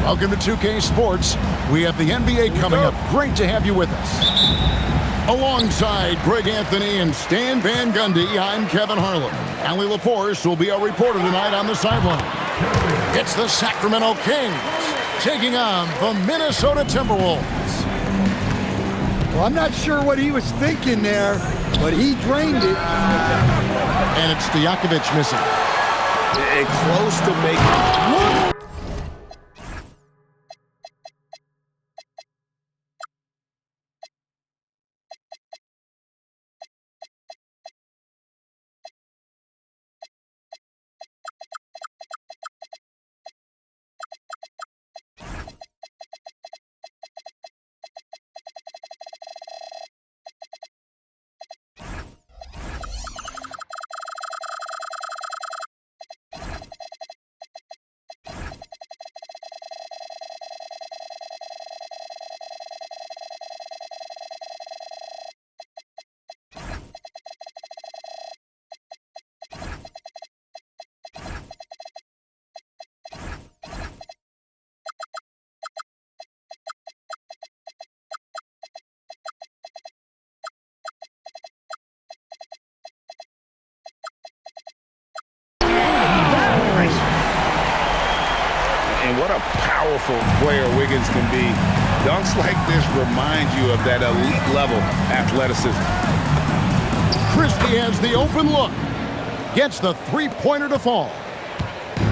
Welcome to 2K Sports. We have the NBA coming up. Great to have you with us. Alongside Greg Anthony and Stan Van Gundy, I'm Kevin Harlan. Allie LaForce will be our reporter tonight on the sideline. It's the Sacramento Kings taking on the Minnesota Timberwolves. Well, I'm not sure what he was thinking there, but he drained it. And it's Stojakovic missing. Close to making. And what a powerful player Wiggins can be. Dunks like this remind you of that elite level athleticism. Christie has the open look. Gets the three-pointer to fall.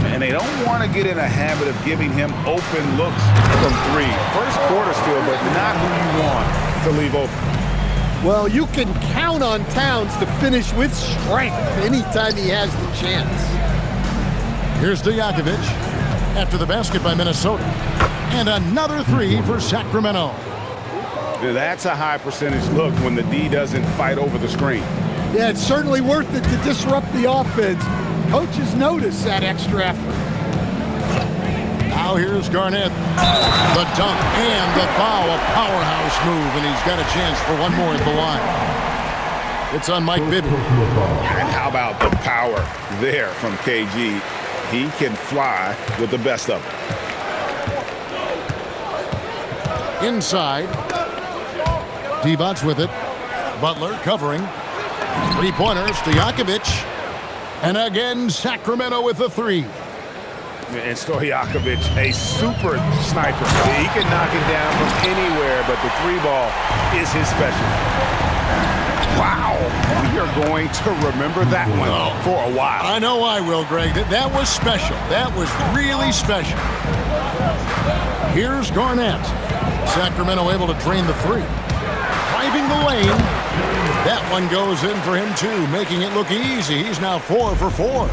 And they don't want to get in a habit of giving him open looks from three. First quarter still, but not who you want to leave open. Well, you can count on Towns to finish with strength anytime he has the chance. Here's Stojakovic after the basket by Minnesota. And another three for Sacramento. That's a high percentage look when the D doesn't fight over the screen. Yeah, it's certainly worth it to disrupt the offense. Coaches notice that extra effort. Now here's Garnett. The dunk and the foul. A powerhouse move, and he's got a chance for one more at the line. It's on Mike Bibby. And how about the power there from KG? He can fly with the best of them. Inside. Divac with it. Butler covering. Three-pointer, Stojakovic. And again, Sacramento with the three. And Stojakovic, a super sniper. He can knock it down from anywhere, but the three ball is his specialty. Wow, we are going to remember that one for a while. I know I will, Greg. That was special. That was really special. Here's Garnett. Sacramento able to drain the three. Driving the lane. That one goes in for him, too, making it look easy. He's now 4 for 4.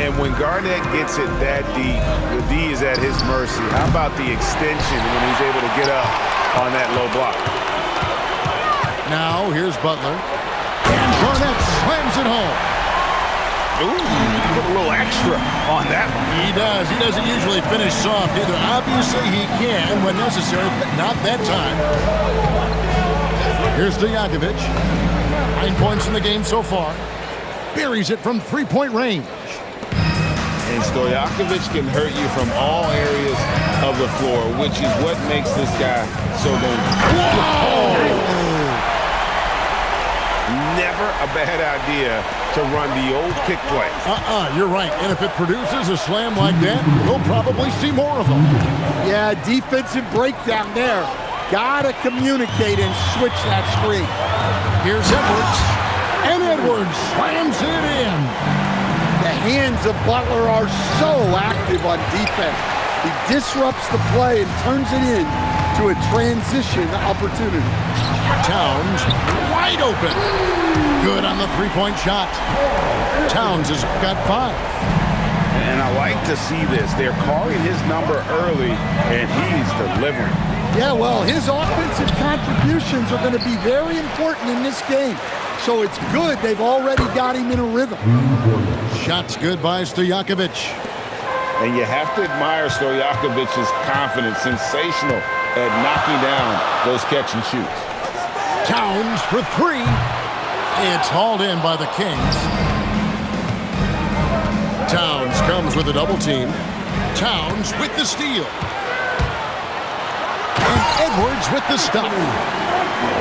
And when Garnett gets it that deep, the D is at his mercy. How about the extension when he's able to get up on that low block? Now, here's Butler. And Garnett slams it home. Ooh, put a little extra on that one. He does. He doesn't usually finish soft either. Obviously, he can when necessary, but not that time. Here's Stojakovic. 9 points in the game so far. Buries it from three-point range. And Stojakovic can hurt you from all areas of the floor, which is what makes this guy so dangerous. Whoa! Never a bad idea to run the old kick play. You're right. And if it produces a slam like that, we'll probably see more of them. Yeah, defensive breakdown there. Gotta communicate and switch that screen. Here's Edwards. And Edwards slams it in. The hands of Butler are so active on defense. He disrupts the play and turns it in to a transition opportunity. Towns wide open. Good on the three-point shot. Towns has got 5. And I like to see this. They're calling his number early, and he's delivering. Yeah, well, his offensive contributions are going to be very important in this game. So it's good they've already got him in a rhythm. Shots good by Stojakovic. And you have to admire Stojakovic's confidence. Sensational at knocking down those catch and shoots. Towns for 3. It's hauled in by the Kings. Towns comes with a double team. Towns with the steal. And Edwards with the stop.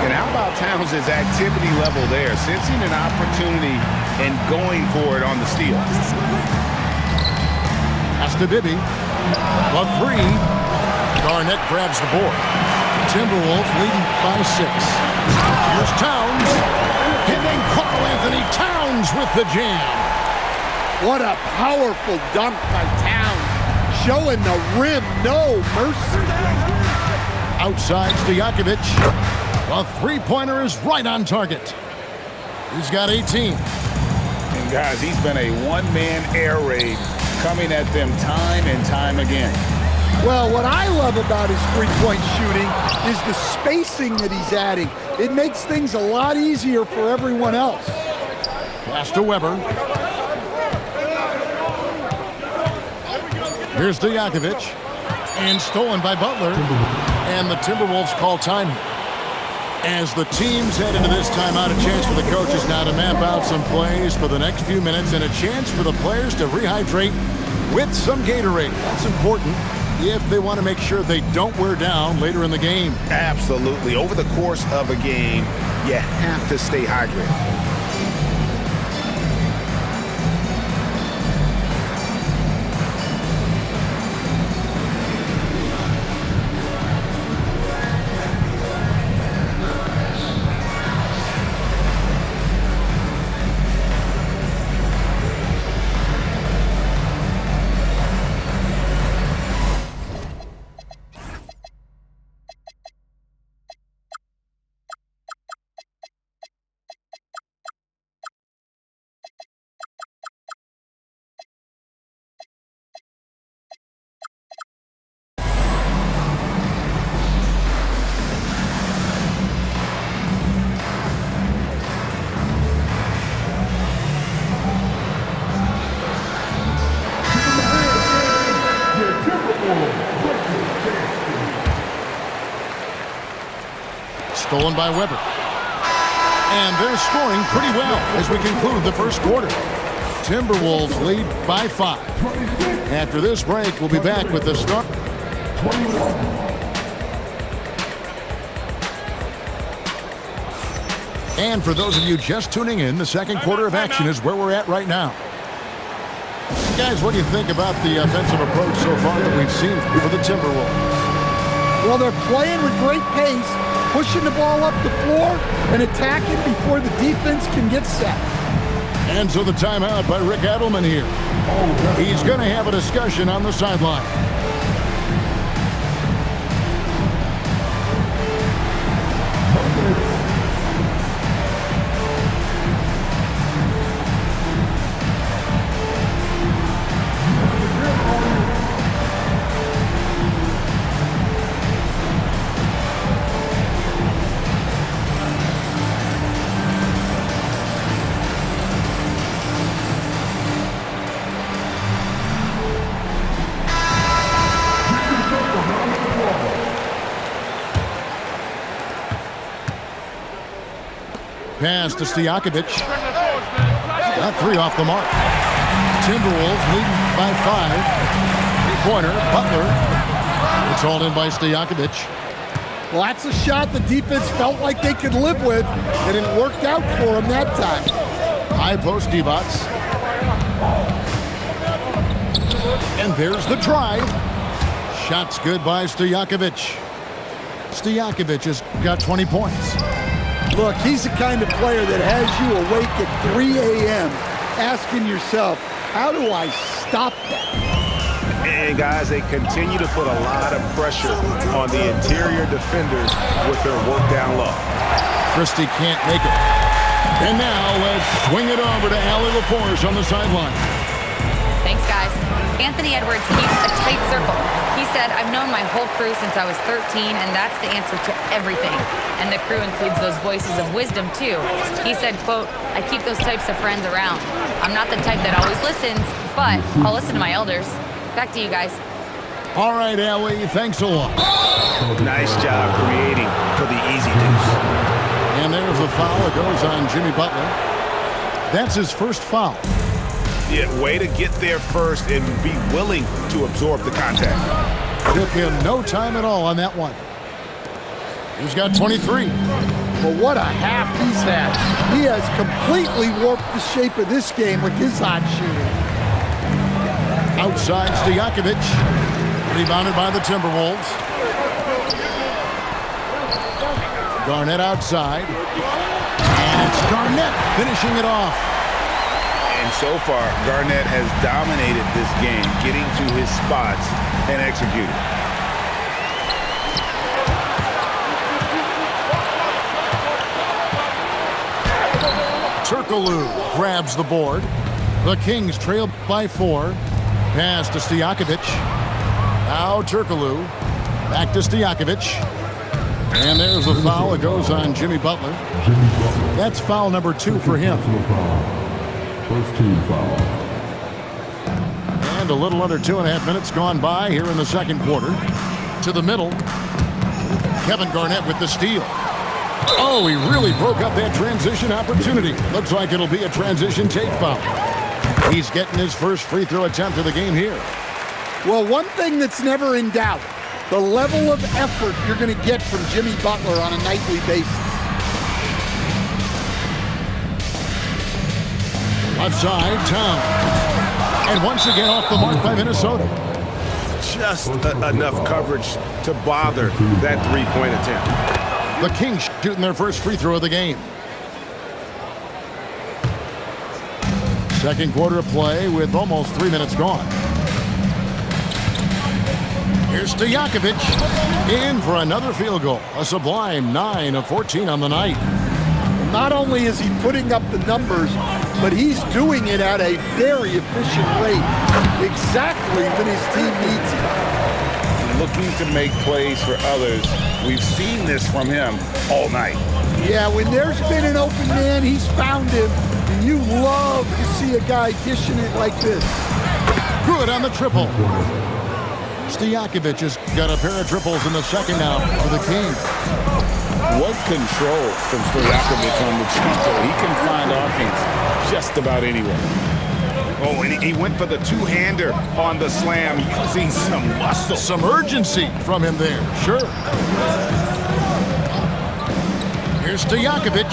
And how about Towns' activity level there, sensing an opportunity and going for it on the steal. Pass to Bibby. The 3. Garnett grabs the board. Timberwolves leading by 6. Here's Towns. Hitting Karl Anthony Towns with the jam. What a powerful dunk by Towns. Showing the rim no mercy. Outside Stojakovic. The three-pointer is right on target. He's got 18. And guys, he's been a one-man air raid coming at them time and time again. Well, what I love about his three-point shooting is the spacing that he's adding. It makes things a lot easier for everyone else. Pass to Weber. Here's Stojakovic. And stolen by Butler. And the Timberwolves call time here. As the teams head into this timeout, a chance for the coaches now to map out some plays for the next few minutes and a chance for the players to rehydrate with some Gatorade. That's important if they want to make sure they don't wear down later in the game. Absolutely. Over the course of a game, you have to stay hydrated. Stolen by Weber. And they're scoring pretty well as we conclude the first quarter. Timberwolves lead by 5. After this break, we'll be back with the start. And for those of you just tuning in, the second quarter of action is where we're at right now. Guys, what do you think about the offensive approach so far that we've seen for the Timberwolves? Well, they're playing with great pace, pushing the ball up the floor and attacking before the defense can get set. And so the timeout by Rick Adelman here. He's going to have a discussion on the sideline. Pass to Stojakovic. Got 3 off the mark. Timberwolves leading by 5. Three-pointer, Butler. It's hauled in by Stojakovic. Well, that's a shot the defense felt like they could live with, and it worked out for them that time. High post Divac. And there's the drive. Shots good by Stojakovic. Stojakovic has got 20 points. Look, he's the kind of player that has you awake at 3 a.m. asking yourself, How do I stop that? And guys, they continue to put a lot of pressure on the interior defenders with their work down low. Christie can't make it. And now let's swing it over to Allie LaForce on the sideline. Thanks, guys. Anthony Edwards keeps a tight circle. He said, I've known my whole crew since I was 13, and that's the answer to everything. And the crew includes those voices of wisdom, too. He said, quote, I keep those types of friends around. I'm not the type that always listens, but I'll listen to my elders. Back to you guys. All right, Allie, thanks a lot. Nice job creating for the easy deuce. And there's a foul. It goes on Jimmy Butler. That's his first foul. Yeah, way to get there first and be willing to absorb the contact. Took him no time at all on that one. He's got 23. Well, what a half he's had. He has completely warped the shape of this game with his hot shooting. Outside Stojakovic. Rebounded by the Timberwolves. Garnett outside. And it's Garnett finishing it off. And so far, Garnett has dominated this game, getting to his spots and executing. Turkoglu grabs the board. The Kings trail by 4. Pass to Stojakovic. Now Turkoglu. Back to Stojakovic. And there's a foul. It goes on Jimmy Butler. That's foul number 2 for him. First team foul. And a little under 2.5 minutes gone by here in the second quarter. To the middle. Kevin Garnett with the steal. Oh, he really broke up that transition opportunity. Looks like it'll be a transition take foul. He's getting his first free throw attempt of the game here. Well, one thing that's never in doubt, the level of effort you're going to get from Jimmy Butler on a nightly basis. Left side, Towns. And once again off the mark by Minnesota. Just enough coverage to bother that three-point attempt. The Kings shooting their first free throw of the game. Second quarter of play with almost 3 minutes gone. Here's Stojakovic in for another field goal. A sublime 9 of 14 on the night. Not only is he putting up the numbers, but he's doing it at a very efficient rate. Exactly when his team needs it. Looking to make plays for others. We've seen this from him all night. Yeah, when there's been an open man, he's found him. And you love to see a guy dishing it like this. Good on the triple. Stojakovic has got a pair of triples in the second now for the Kings. What control from Stojakovic on the jump, though. He can find offense just about anywhere. Oh, and he went for the two-hander on the slam, using some muscle. Some urgency from him there, sure. Here's Stojakovic.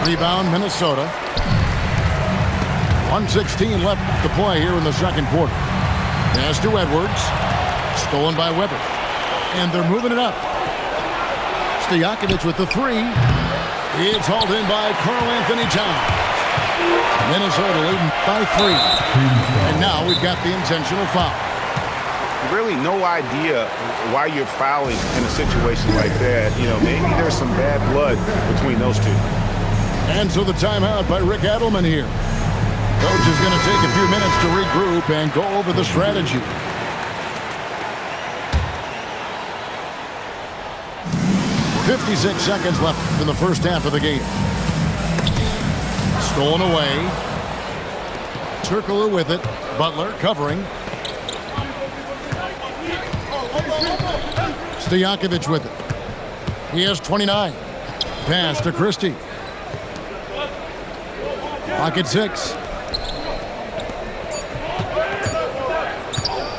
Rebound, Minnesota. 1:16 left to play here in the second quarter. Pass to Edwards. Stolen by Weber. And they're moving it up. Stojakovic with the 3. It's hauled in by Karl-Anthony Towns. Minnesota leading by 3. And now we've got the intentional foul. Really no idea why you're fouling in a situation like that. You know, maybe there's some bad blood between those two. And so the timeout by Rick Adelman here. Coach is going to take a few minutes to regroup and go over the strategy. .56 seconds left in the first half of the game. Stolen away. Turkoglu with it. Butler covering. Stojakovic with it. He has 29. Pass to Christie. Clock at 6.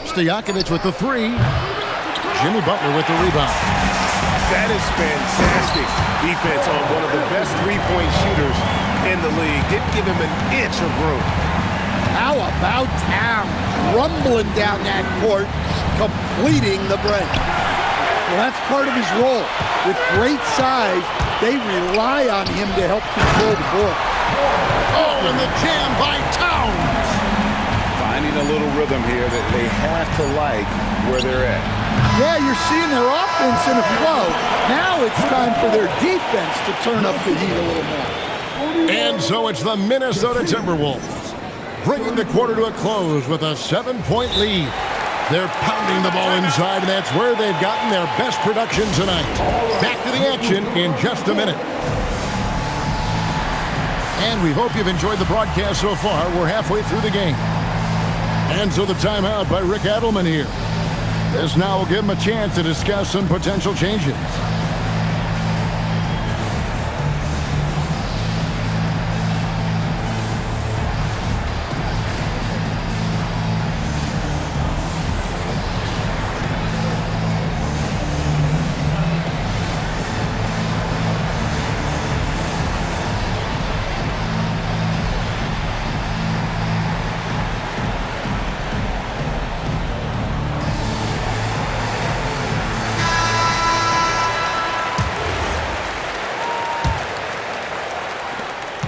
Stojakovic with the 3. Jimmy Butler with the rebound. That is fantastic defense on one of the best three-point shooters in the league. Didn't give him an inch of room. How about Towns rumbling down that court, completing the break? Well, that's part of his role. With great size, they rely on him to help control the ball. Oh, and the jam by Towns. a little rhythm here that they have to like where they're at. Yeah, you're seeing their offense in a flow. Now it's time for their defense to turn up the heat a little more. And so it's the Minnesota Timberwolves bringing the quarter to a close with a 7-point lead. They're pounding the ball inside, and that's where they've gotten their best production tonight. Back to the action in just a minute. And we hope you've enjoyed the broadcast so far. We're halfway through the game. And so the timeout by Rick Adelman here. This now will give him a chance to discuss some potential changes.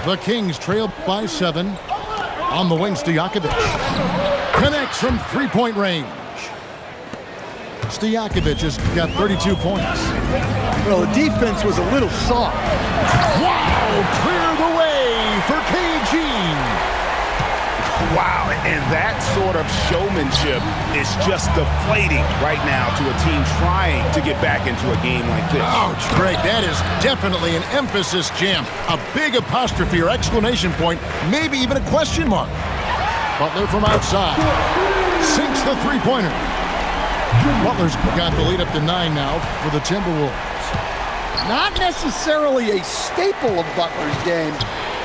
The Kings trail by 7. On the wing, Stojakovic connects from three-point range. Stojakovic has got 32 points. Well, the defense was a little soft. Wow! Clear the way for KG. Wow, and that sort of showmanship is just deflating right now to a team trying to get back into a game like this. Ouch, Greg, that is definitely an emphasis jam. A big apostrophe or exclamation point, maybe even a question mark. Butler from outside sinks the three-pointer. Butler's got the lead up to 9 now for the Timberwolves. Not necessarily a staple of Butler's game,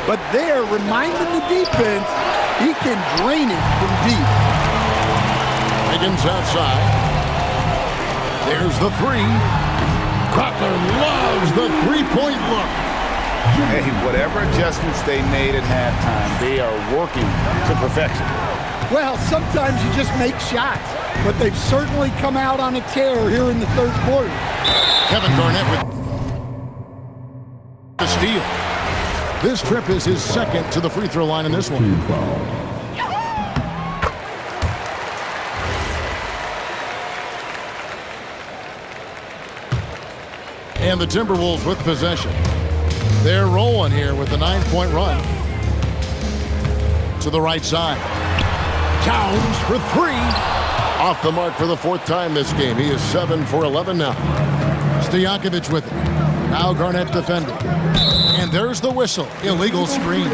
but they're reminding the defense he can drain it from deep. Higgins outside. There's the three. Butler loves the three-point look. Hey, whatever adjustments they made at halftime, they are working to perfection. Well, sometimes you just make shots, but they've certainly come out on a tear here in the third quarter. Kevin Garnett with the steal. This trip is his second to the free throw line in this one. Team foul. And the Timberwolves with possession. They're rolling here with the 9-point run. To the right side. Towns for 3. Off the mark for the 4th time this game. He is 7 for 11 now. Stojakovic with it. Now Garnett defending. And there's the whistle. Illegal screen.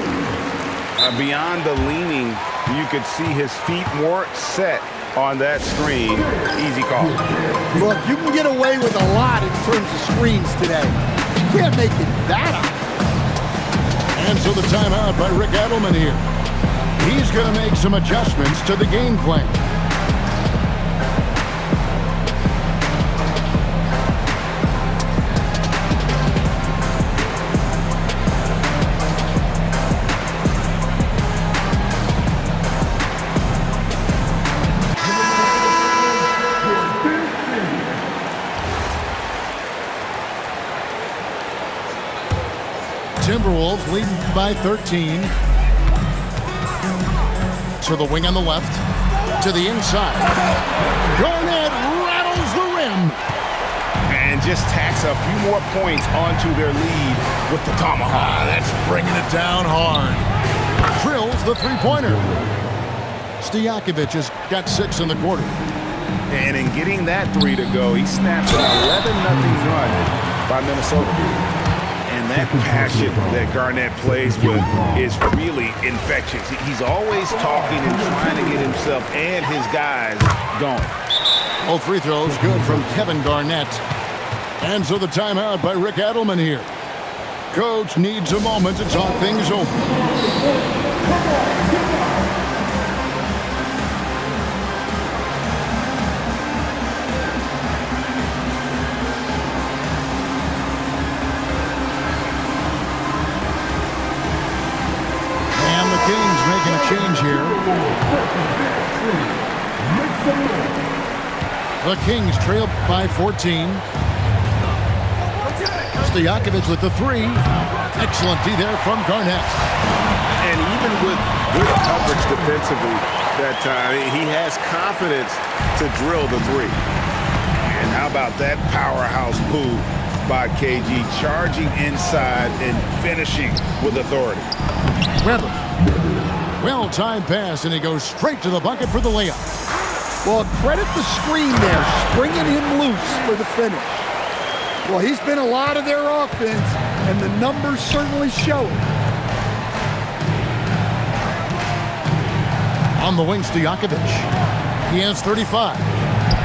Beyond the leaning, you could see his feet weren't set on that screen. Easy call. Look, you can get away with a lot in terms of screens today. You can't make it that obvious. And so the timeout by Rick Adelman here. He's going to make some adjustments to the game plan. Timberwolves leading by 13. To the wing on the left. To the inside. Garnett rattles the rim. And just tacks a few more points onto their lead with the tomahawk. That's bringing it down hard. Drills the three-pointer. Stojakovic has got 6 in the quarter. And in getting that 3 to go, he snaps an 11-0 run by Minnesota. And that passion that Garnett plays with is really infectious. He's always talking and trying to get himself and his guys going. Both free throws good from Kevin Garnett. And so the timeout by Rick Adelman here. Coach needs a moment to talk things over. Kings making a change here. The Kings trail by 14. Stojakovic with the 3. Excellent D there from Garnett. And even with good coverage defensively, that time. He has confidence to drill the three. And how about that powerhouse move by KG, charging inside and finishing with authority. Weber. Well-timed pass, and he goes straight to the bucket for the layup. Well, credit the screen there, springing him loose for the finish. Well, he's been a lot of their offense, and the numbers certainly show it. On the wing, Stojakovic. He has 35.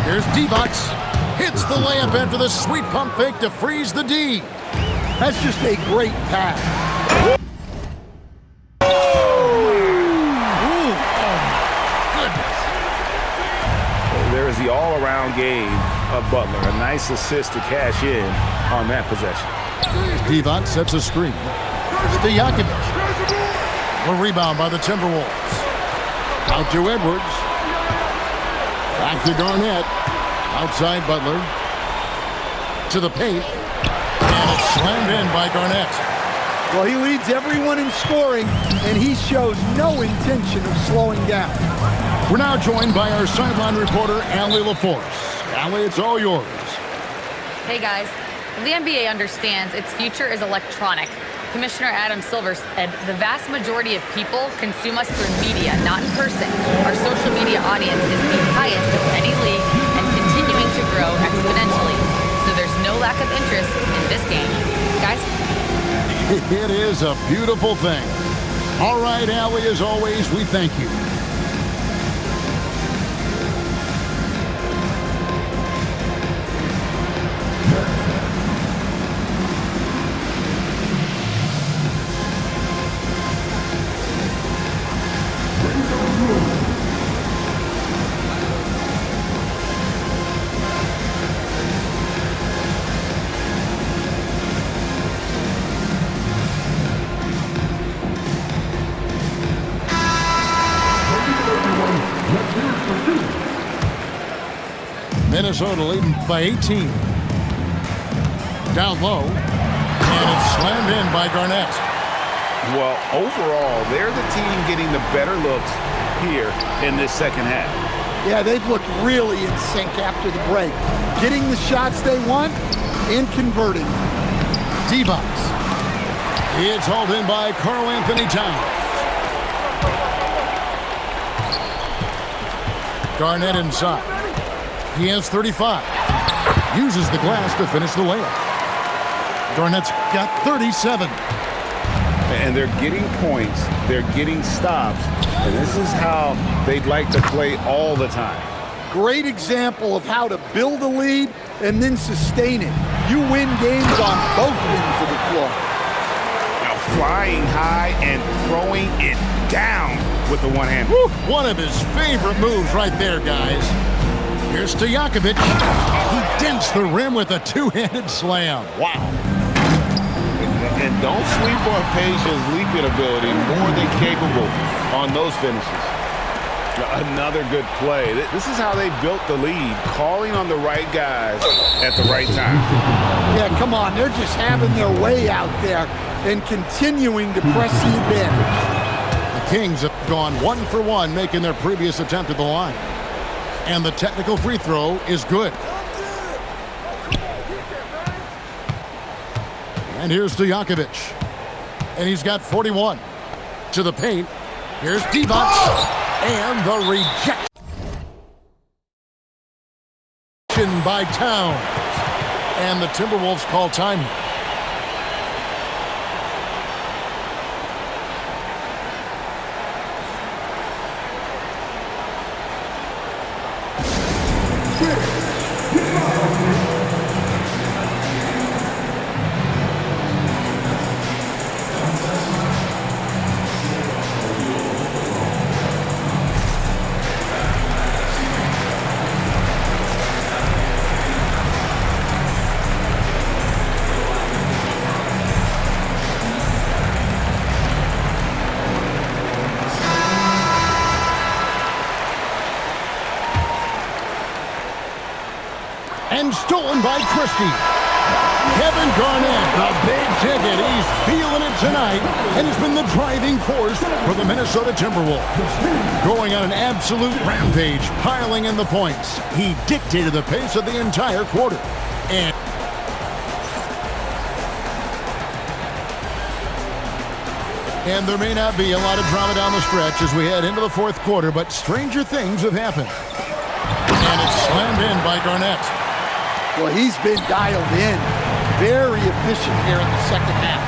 Here's Divac. Hits the layup after the sweet pump fake to freeze the D. That's just a great pass. There's the all-around game of Butler. A nice assist to cash in on that possession. Divac sets a screen. Stojakovic. A rebound by the Timberwolves. Out to Edwards. Back to Garnett. Outside Butler. To the paint. And it's slammed in by Garnett. Well, he leads everyone in scoring, and he shows no intention of slowing down. We're now joined by our sideline reporter, Allie LaForce. Allie, it's all yours. Hey guys, the NBA understands its future is electronic. Commissioner Adam Silver said the vast majority of people consume us through media, not in person. Our social media audience is the highest of any league and continuing to grow exponentially. So there's no lack of interest in this game. Guys? It is a beautiful thing. All right, Allie, as always, we thank you. Minnesota leading by 18. Down low. And it's slammed in by Garnett. Well, overall, they're the team getting the better looks here in this second half. Yeah, they've looked really in sync after the break. Getting the shots they want and converting. Divac. It's hauled in by Karl Anthony Towns. Garnett inside. He has 35. Uses the glass to finish the layup. Garnett's got 37. And they're getting points. They're getting stops. And this is how they'd like to play all the time. Great example of how to build a lead and then sustain it. You win games on both ends of the floor. Now flying high and throwing it down with the one hand. Woo! One of his favorite moves right there, guys. Here's Stojakovic. He dents the rim with a two-handed slam. Wow. And don't sleep on Peja's leaping ability. More than capable on those finishes. Another good play. This is how they built the lead, calling on the right guys at the right time. Yeah, come on. They're just having their way out there and continuing to press the advantage. The Kings have gone 1 for 1, making their previous attempt at the line. And the technical free throw is good. And here's Stojakovic. And he's got 41. To the paint. Here's Divac. And the rejection by Towns. And the Timberwolves call time here. And stolen by Christie. Kevin Garnett, the big ticket. He's feeling it tonight, and he's been the driving force for the Minnesota Timberwolves. Going on an absolute rampage, piling in the points. He dictated the pace of the entire quarter. And there may not be a lot of drama down the stretch as we head into the fourth quarter, but stranger things have happened. And it's slammed in by Garnett. Well, he's been dialed in. Very efficient here in the second half.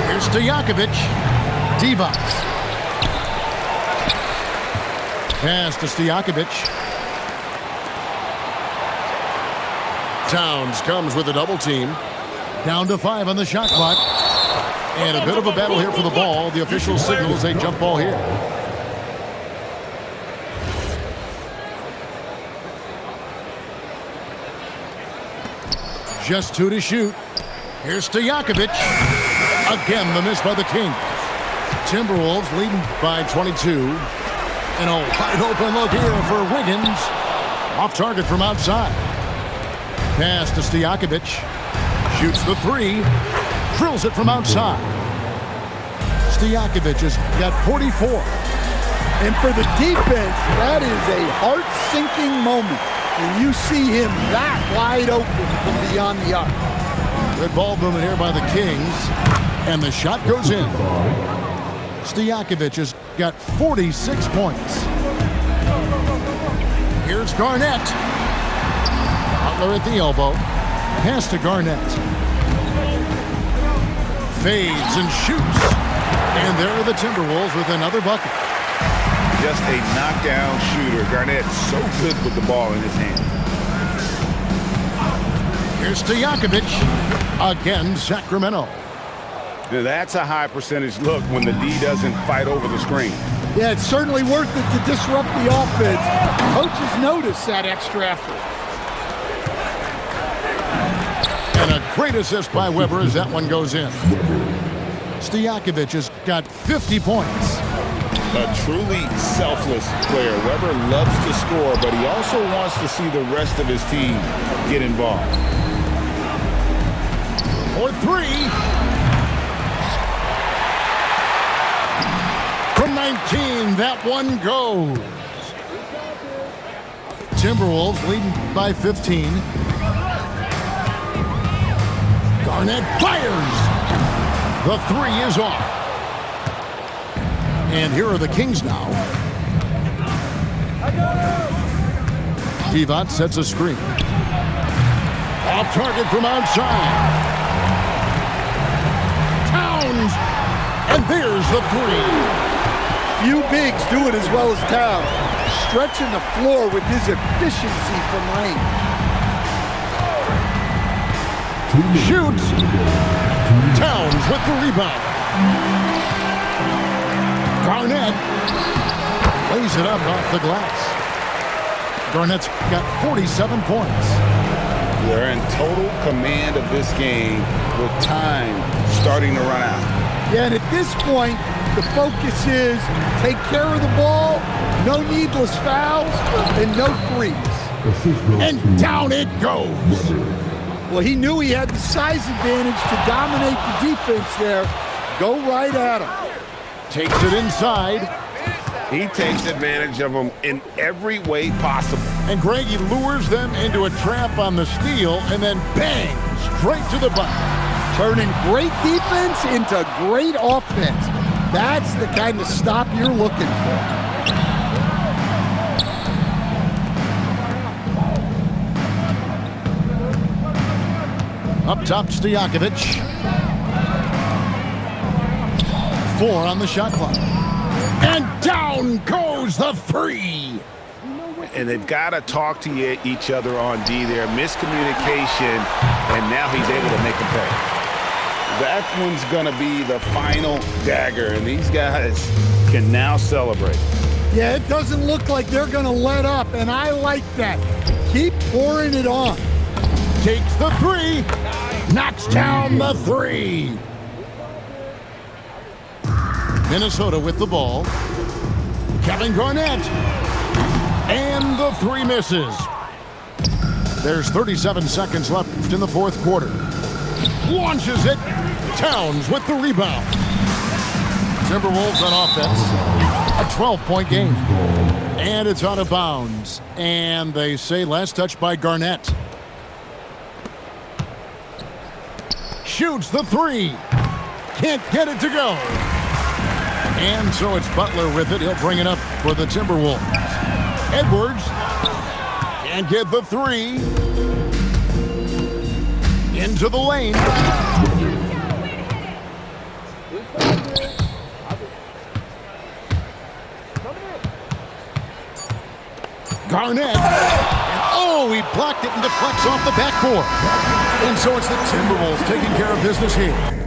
Here's Stojakovic. Divac. Pass to Stojakovic. Towns comes with a double team. Down to 5 on the shot clock. And a bit of a battle here for the ball. The official signals a jump ball here. Just 2 to shoot. Here's Stojakovic. Again, the miss by the Kings. Timberwolves leading by 22. And a wide open look here for Wiggins. Off target from outside. Pass to Stojakovic. Shoots the 3. Drills it from outside. Stojakovic has got 44. And for the defense, that is a heart-sinking moment when you see him that wide open from beyond the arc. Good ball movement here by the Kings. And the shot goes in. Stojakovic has got 46 points. Here's Garnett. Butler at the elbow. Pass to Garnett. Fades and shoots. And there are the Timberwolves with another bucket. Just a knockdown shooter. Garnett so good with the ball in his hand. Here's Stojakovic. Again, Sacramento. Now that's a high percentage look when the D doesn't fight over the screen. Yeah, it's certainly worth it to disrupt the offense. Coaches notice that extra effort. And a great assist by Weber as that one goes in. Stojakovic has got 50 points. A truly selfless player. Weber loves to score, but he also wants to see the rest of his team get involved. For 3. From 19, that one goes. Timberwolves leading by 15. Garnett fires. The 3 is off. And here are the Kings now. Divac sets a screen. Off target from outside. Towns. And there's the 3. Few bigs do it as well as Towns. Stretching the floor with his efficiency from range. Shoots. Towns with the rebound. Garnett lays it up off the glass. Garnett's got 47 points. They're in total command of this game with time starting to run out. Yeah, and at this point, the focus is take care of the ball, no needless fouls, and no threes. And down it goes. Well, he knew he had the size advantage to dominate the defense there. Go right at him. Takes it inside. He takes advantage of them in every way possible. And Greg, he lures them into a trap on the steal and then bang, straight to the bucket. Turning great defense into great offense. That's the kind of stop you're looking for. Up top, Stojakovic. 4 on the shot clock. And down goes the 3. And they've got to talk to each other on D there. Miscommunication, and now he's able to make a pay. That one's going to be the final dagger, and these guys can now celebrate. Yeah, it doesn't look like they're going to let up, and I like that. Keep pouring it on. Takes the 3. Knocks down the 3. Minnesota with the ball. Kevin Garnett. And the 3 misses. There's 37 seconds left in the fourth quarter. Launches it. Towns with the rebound. Timberwolves on offense. A 12-point game. And it's out of bounds. And they say last touch by Garnett. Shoots the three. Can't get it to go. And so it's Butler with it. He'll bring it up for the Timberwolves. Edwards can't get the three. Into the lane. Garnett. And he blocked it and deflects off the backboard. And so it's the Timberwolves taking care of business here.